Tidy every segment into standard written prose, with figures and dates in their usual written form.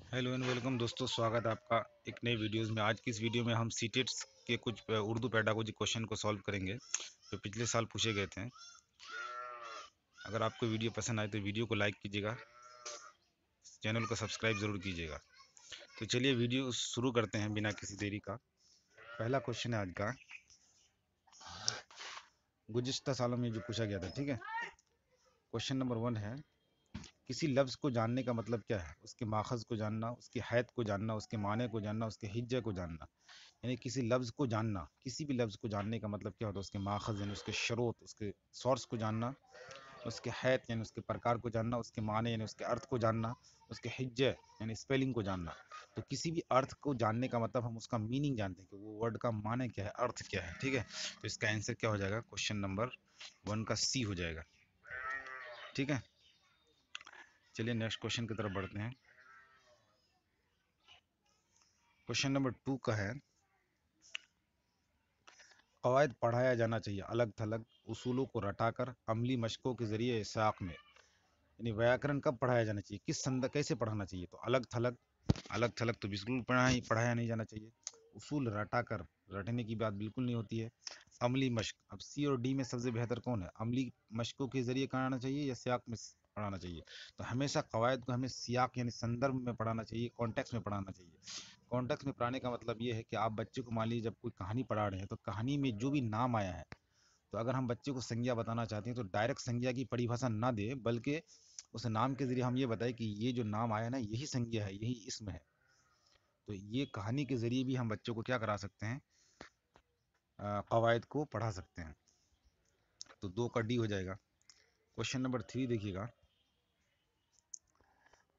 Hello and welcome दोस्तों, स्वागत है आपका एक नई वीडियोस में। आज की इस वीडियो में हम सीटेट्स के कुछ उर्दू पेडागोजी क्वेश्चन को सॉल्व करेंगे जो पिछले साल पूछे गए थे। अगर आपको वीडियो पसंद आए तो वीडियो को लाइक कीजिएगा, चैनल को सब्सक्राइब ज़रूर कीजिएगा। तो चलिए वीडियो शुरू करते हैं बिना किसी देरी का। पहला क्वेश्चन है आज का, गुज़िश्ता सालों में जो पूछा गया था, ठीक है। क्वेश्चन नंबर 1 है, किसी लफ्ज़ को जानने का मतलब क्या है? उसके माखज़ को जानना, उसकी हैत को जानना, उसके माने को जानना, उसके हिज्जे को जानना। यानी किसी लफ्ज़ को जानना, किसी भी लफ्ज़ को जानने का मतलब क्या होता है? उसके माखज़ यानी उसके शरोत, उसके सोर्स को जानना, उसके हैत यानी उसके प्रकार को जानना, उसके माने यानी उसके अर्थ को जानना, उसके हिज्जे यानी स्पेलिंग को जानना। तो किसी भी अर्थ को जानने का मतलब हम उसका मीनिंग जानते हैं कि वो वर्ड का माने क्या है, अर्थ क्या है, ठीक है। तो इसका आंसर क्या हो जाएगा? क्वेश्चन नंबर 1 का सी हो जाएगा, ठीक है। चलिए नेक्स्ट क्वेश्चन की तरफ बढ़ते हैं। क्वेश्चन नंबर 2 का है, कवायद पढ़ाया जाना चाहिए अलग थलग, उसूलों को रटाकर, अमली मशकों के जरिए साख में। यानी व्याकरण कब पढ़ाया जाना चाहिए, किस संदर्भ, कैसे पढ़ाना चाहिए? तो अलग थलग, अलग थलग तो बिल्कुल पढ़ाया नहीं जाना चाहिए। उसूल रटाकर, रटने की बात बिल्कुल नहीं होती है। अमली मश्क, अब सी और डी में सबसे बेहतर कौन है? अमली मशकों के जरिए कराना चाहिए या सियाक में पढ़ाना चाहिए? तो हमेशा कवायद को हमें सियाक यानी संदर्भ में पढ़ाना चाहिए, कॉन्टेक्स्ट में पढ़ाना चाहिए। कॉन्टेक्स्ट में पढ़ाने का मतलब ये है कि आप बच्चे को, मान लीजिए जब कोई कहानी पढ़ा रहे हैं तो कहानी में जो भी नाम आया है, तो अगर हम बच्चे को संज्ञा बताना चाहते हैं तो डायरेक्ट संज्ञा की परिभाषा ना दे, बल्कि उस नाम के जरिए हम ये बताएं कि ये जो नाम आया ना, यही संज्ञा है, यही इसम है। तो ये कहानी के जरिए भी हम बच्चों को क्या करा सकते हैं? कवायद को पढ़ा सकते हैं। तो 2 का डी हो जाएगा। क्वेश्चन नंबर 3 देखिएगा,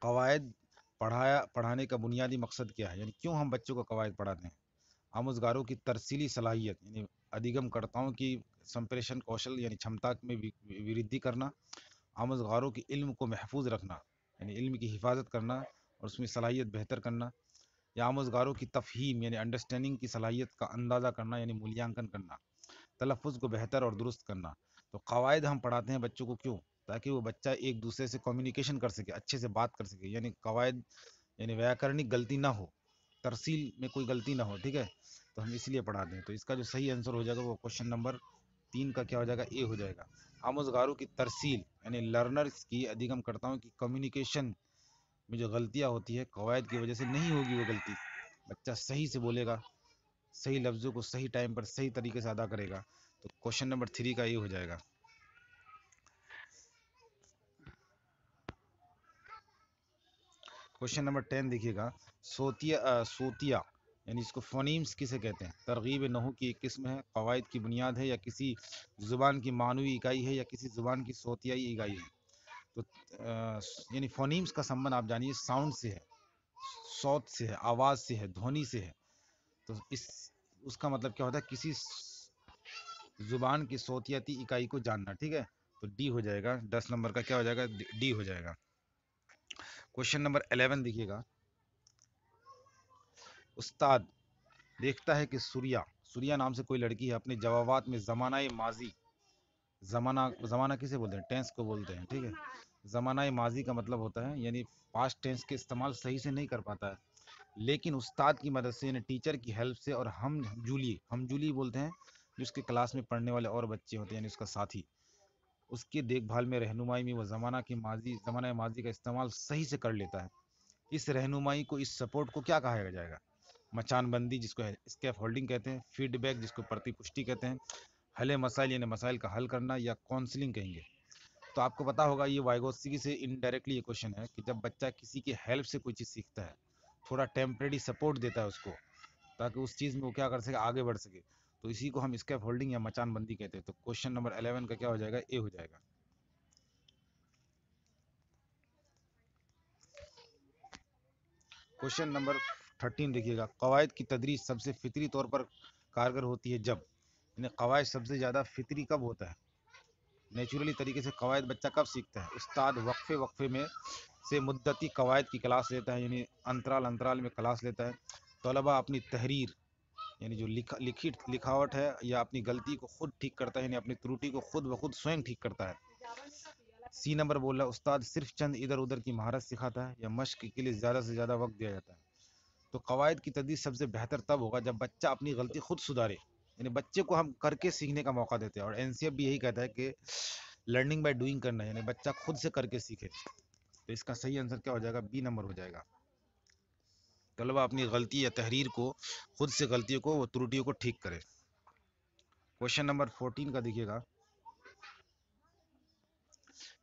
कवायद पढ़ाने का बुनियादी मकसद क्या है? यानी क्यों हम बच्चों को कवायद पढ़ाते हैं? आमुज़गारों की तरसीली सलाहियत यानी अधिगमकर्ताओं की संप्रेषण कौशल यानी क्षमता में वृद्धि करना, आमुज़गारों के इल्म को महफूज रखना यानी इल्म की हिफाजत करना और उसमें सलाहियत बेहतर करना, या आमुज़गारों की तफ़हीम यानी अंडरस्टैंडिंग की सलाहियत का अंदाज़ा करना यानी मूल्यांकन करना, तलफ़्फ़ुज़ को बेहतर और दुरुस्त करना। तो कवायद हम पढ़ाते हैं बच्चों को क्यों? ताकि वो बच्चा एक दूसरे से कम्युनिकेशन कर सके, अच्छे से बात कर सके। यानी कवायद यानी व्याकरणिक गलती ना हो, तरसील में कोई गलती ना हो, ठीक है। तो हम इसलिए पढ़ाते हैं। तो इसका जो सही आंसर हो जाएगा वो क्वेश्चन नंबर 3 का क्या हो जाएगा? ए हो जाएगा। आमुज़गारों की तरसील यानी लर्नर्स की, अधिगमकर्ताओं की कम्युनिकेशन में जो गलतियाँ होती है, कवायद की वजह से नहीं होगी वो गलती। बच्चा सही से बोलेगा, सही लफ्ज़ों को सही टाइम पर सही तरीके से अदा करेगा। तो क्वेश्चन नंबर 3 का ये हो जाएगा। क्वेश्चन नंबर 10 देखिएगा, सोतिया यानी इसको फोनीम्स किसे कहते हैं? तरगीब नहू की एक किस्म है, कवायद की बुनियाद है, या किसी ज़ुबान की मानवी इकाई है, या किसी ज़ुबान की सोतियाई इकाई है? तो यानी फोनीम्स का संबंध आप जानिए साउंड से है, सौत से है, आवाज़ से है, ध्वनि से है। तो इस उसका मतलब क्या होता है? किसी ज़ुबान की सोतियाती इकाई को जानना, ठीक है। तो डी हो जाएगा, 10 नंबर का क्या हो जाएगा? डी हो जाएगा। क्वेश्चन नंबर 11 देखिएगा, उस्ताद देखता है कि सूर्या सूर्या नाम से कोई लड़की है, अपने जवाबात में ज़माना माजी, ज़माना ज़माना किसे बोलते हैं? टेंस को बोलते हैं, ठीक है। ज़माना माजी का मतलब होता है यानी पास्ट टेंस के इस्तेमाल सही से नहीं कर पाता है, लेकिन उस्ताद की मदद से यानी टीचर की हेल्प से, और हम जूली बोलते हैं जो उसके क्लास में पढ़ने वाले और बच्चे होते हैं यानी उसका साथी, उसकी देखभाल में, रहनुमाई में वो ज़माना माजी का इस्तेमाल सही से कर लेता है। इस रहनुमाई को, इस सपोर्ट को क्या कहा जाएगा? मचानबंदी जिसको है स्कैफ होल्डिंग कहते हैं, फीडबैक जिसको प्रतिपुष्टि कहते हैं, हले मसाइल यानी मसाइल का हल करना, या काउंसलिंग कहेंगे। तो आपको पता होगा ये वाइगोत्स्की से इनडायरेक्टली ये क्वेश्चन है कि जब बच्चा किसी की हेल्प से कोई चीज़ सीखता है, थोड़ा टेम्परेरी सपोर्ट देता है उसको, ताकि उस चीज़ में वो क्या कर सके? आगे बढ़ सके। तो इसी को हम स्कैफ होल्डिंग या मचानबंदी कहते हैं। तो क्वेश्चन नंबर 11 का क्या हो जाएगा? ए हो जाएगा। क्वेश्चन नंबर 13 देखिएगा, कवायद की तदरीस सबसे फितरी तौर पर कारगर होती है जब, यानी कवायद सबसे ज़्यादा फितरी कब होता है? नेचुरली तरीके से कवायद बच्चा कब सीखता है? उस्ताद वक्फे वक्फे में से मुद्दती कवायद की क्लास लेता है, यानी अंतराल अंतराल में क्लास लेता है। तलबा अपनी तहरीर यानी जो लिखावट है, या अपनी गलती को खुद ठीक करता है, यानी अपनी त्रुटि को खुद ब खुद स्वयं ठीक करता है। सी नंबर बोल रहा है उस्ताद सिर्फ चंद इधर उधर की महारत सिखाता है या मश्क के लिए ज़्यादा से ज़्यादा वक्त दिया जाता है? तो कवायद की तदरीस सबसे बेहतर तब होगा जब बच्चा अपनी गलती खुद सुधारे, यानी बच्चे को हम करके सीखने का मौका देते हैं, और एनसीएफ भी यही कहता है कि लर्निंग बाय डूइंग करना है, यानी बच्चा खुद से करके सीखे। तो इसका सही आंसर क्या हो जाएगा? बी नंबर हो जाएगा। तलबा अपनी गलती या तहरीर को खुद से गलतियों को, वो त्रुटियों को ठीक करे। क्वेश्चन नंबर 14 का देखिएगा,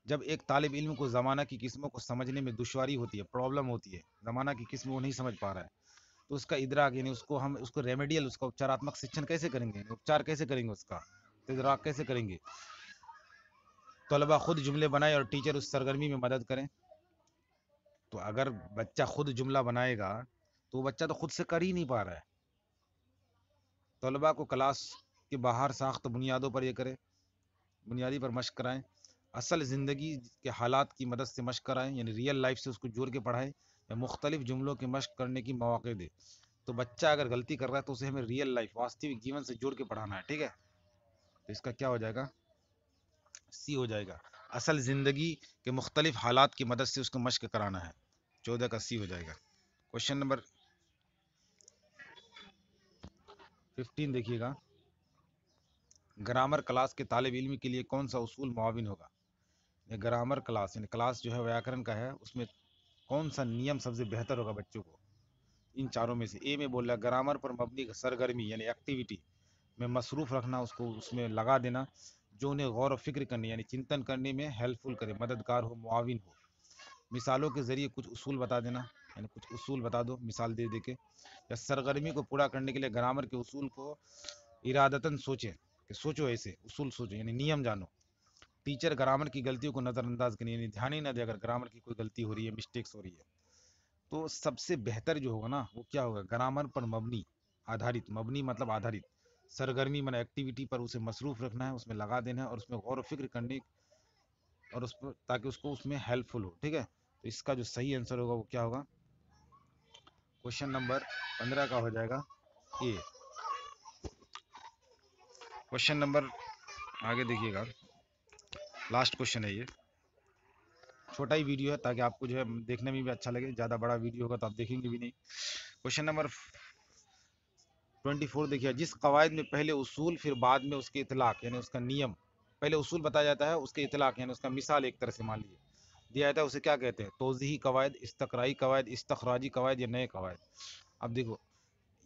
जब एक तालिब इल्म को ज़माना की किस्मों को समझने में दुश्वारी होती है, प्रॉब्लम होती है, ज़माना की किस्म वो नहीं समझ पा रहा है, तो उसका इदराक यानी उसको हम उसको रेमेडियल, उसका उपचारात्मक शिक्षण कैसे करेंगे, उपचार कैसे करेंगे, उसका इदराक कैसे करेंगे? तलबा खुद जुमले बनाए और टीचर उस सरगर्मी में मदद करें। तो अगर बच्चा खुद जुमला बनाएगा तो बच्चा तो खुद से कर ही नहीं पा रहा है। तलबा को क्लास के बाहर साख्त बुनियादों पर ये करें, बुनियादी पर मशक कराएं, असल ज़िंदगी के हालात की मदद से मशक कराएं, यानी रियल लाइफ से उसको जोड़ के पढ़ाएं, या मुख्तलिफ जुमलों के मशक करने की मौके दे। तो बच्चा अगर गलती कर रहा है तो उसे हमें रियल लाइफ, वास्तविक जीवन से जोड़ के पढ़ाना है, ठीक है। तो इसका क्या हो जाएगा? सी हो जाएगा। असल ज़िंदगी के मुख्तलिफ हालात की मदद से उसको मशक कराना है। 14 का सी हो जाएगा। क्वेश्चन नंबर 15 देखिएगा, ग्रामर क्लास के तालिब इल्म के लिए कौन सा उसूल मुआविन होगा? ये ग्रामर क्लास यानी क्लास जो है व्याकरण का है, उसमें कौन सा नियम सबसे बेहतर होगा बच्चों को? इन चारों में से ए में बोल रहा है ग्रामर पर मबनी सरगर्मी यानी एक्टिविटी में मसरूफ रखना, उसको उसमें लगा देना जो उन्हें गौर व फिक्र करने यानी चिंतन करने में हेल्पफुल करे, मददगार हो, मुआविन हो। मिसालों के जरिए कुछ उसूल बता देना, यानी कुछ उसूल बता दो मिसाल दे दे के। या सरगर्मी को पूरा करने के लिए ग्रामर के उसूल को इरादतन सोचें, कि सोचो ऐसे उसूल सोचो यानी नियम जानो। टीचर ग्रामर की गलतियों को नज़रअंदाज करें, यानी ध्यान ही ना दे अगर ग्रामर की कोई गलती हो रही है, मिस्टेक्स हो रही है। तो सबसे बेहतर जो होगा ना वो क्या होगा? ग्रामर पर मबनी, आधारित, मबनी मतलब आधारित, सरगर्मी मन एक्टिविटी पर उसे मसरूफ रखना है, उसमें लगा देना है और उसमें गौर व फिक्र करने, और उस पर ताकि उसको उसमें हेल्पफुल हो, ठीक है। तो इसका जो सही आंसर होगा वो क्या होगा? क्वेश्चन नंबर 15 का हो जाएगा ए। क्वेश्चन नंबर आगे देखिएगा, लास्ट क्वेश्चन है ये, छोटा ही वीडियो है ताकि आपको जो है देखने में भी अच्छा लगे, ज़्यादा बड़ा वीडियो होगा तो आप देखेंगे भी नहीं। क्वेश्चन नंबर 24 देखिए, जिस कवायद में पहले उसूल फिर बाद में उसके इतलाक यानी उसका नियम, पहले उसूल बताया जाता है उसके इतलाक यानी उसका मिसाल एक तरह से मान लीजिए दिया जाता है, उसे क्या कहते हैं? तोज़ीही कवायद, इस्तक़राई कवायद, इस्तख़राजी कवायद या नए कवायद। अब देखो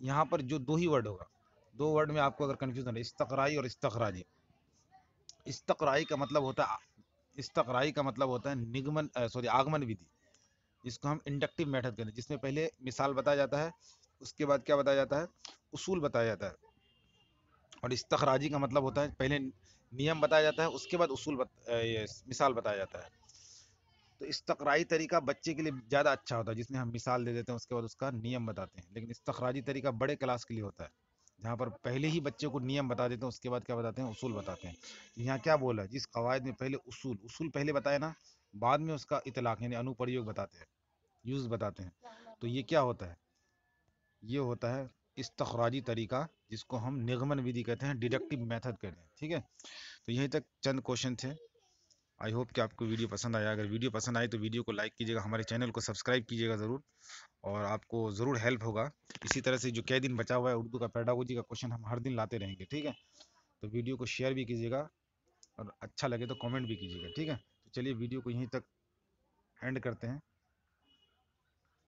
यहाँ पर जो दो ही वर्ड होगा, दो वर्ड में आपको अगर कन्फ्यूजन है, इस्तक़राई और इस्तख़राजी। इस्तक़राई का मतलब होता है, इस्तक़राई का मतलब होता है निगमन, सॉरी आगमन विधि, जिसको हम इंडक्टिव मेथड कहते हैं, जिसमें पहले मिसाल बताया जाता है, उसके बाद क्या बताया जाता है? उसूल बताया जाता है। और इस्तखराजी का मतलब होता है पहले नियम बताया जाता है, उसके बाद ये मिसाल बताया जाता है। तो इस्तकराई तरीका बच्चे के लिए ज़्यादा अच्छा होता है, जिसमें हम मिसाल दे देते हैं उसके बाद उसका नियम बताते हैं, लेकिन इस्तखराजी तरीका बड़े क्लास के लिए होता है, जहाँ पर पहले ही बच्चे को नियम बता देते हैं, उसके बाद क्या बताते हैं? उसूल बताते हैं। यहाँ क्या बोला है? जिस कवायद में पहले उसूल उसूल पहले बताए ना, बाद में उसका इतलाक यानी अनुप्रयोग बताते हैं, यूज़ बताते हैं। तो ये क्या होता है? ये होता है इस्तखराजी तरीका, जिसको हम निगमन विधि कहते हैं, डिडक्टिव मेथड कहते हैं, ठीक है। तो यहीं तक चंद क्वेश्चन थे। आई होप कि आपको वीडियो पसंद आया। अगर वीडियो पसंद आई तो वीडियो को लाइक कीजिएगा, हमारे चैनल को सब्सक्राइब कीजिएगा ज़रूर, और आपको ज़रूर हेल्प होगा। इसी तरह से जो कई दिन बचा हुआ है उर्दू का पेडागोजी का क्वेश्चन हम हर दिन लाते रहेंगे, ठीक है। तो वीडियो को शेयर भी कीजिएगा, और अच्छा लगे तो कमेंट भी कीजिएगा, ठीक है। तो चलिए वीडियो को यहीं तक एंड करते हैं।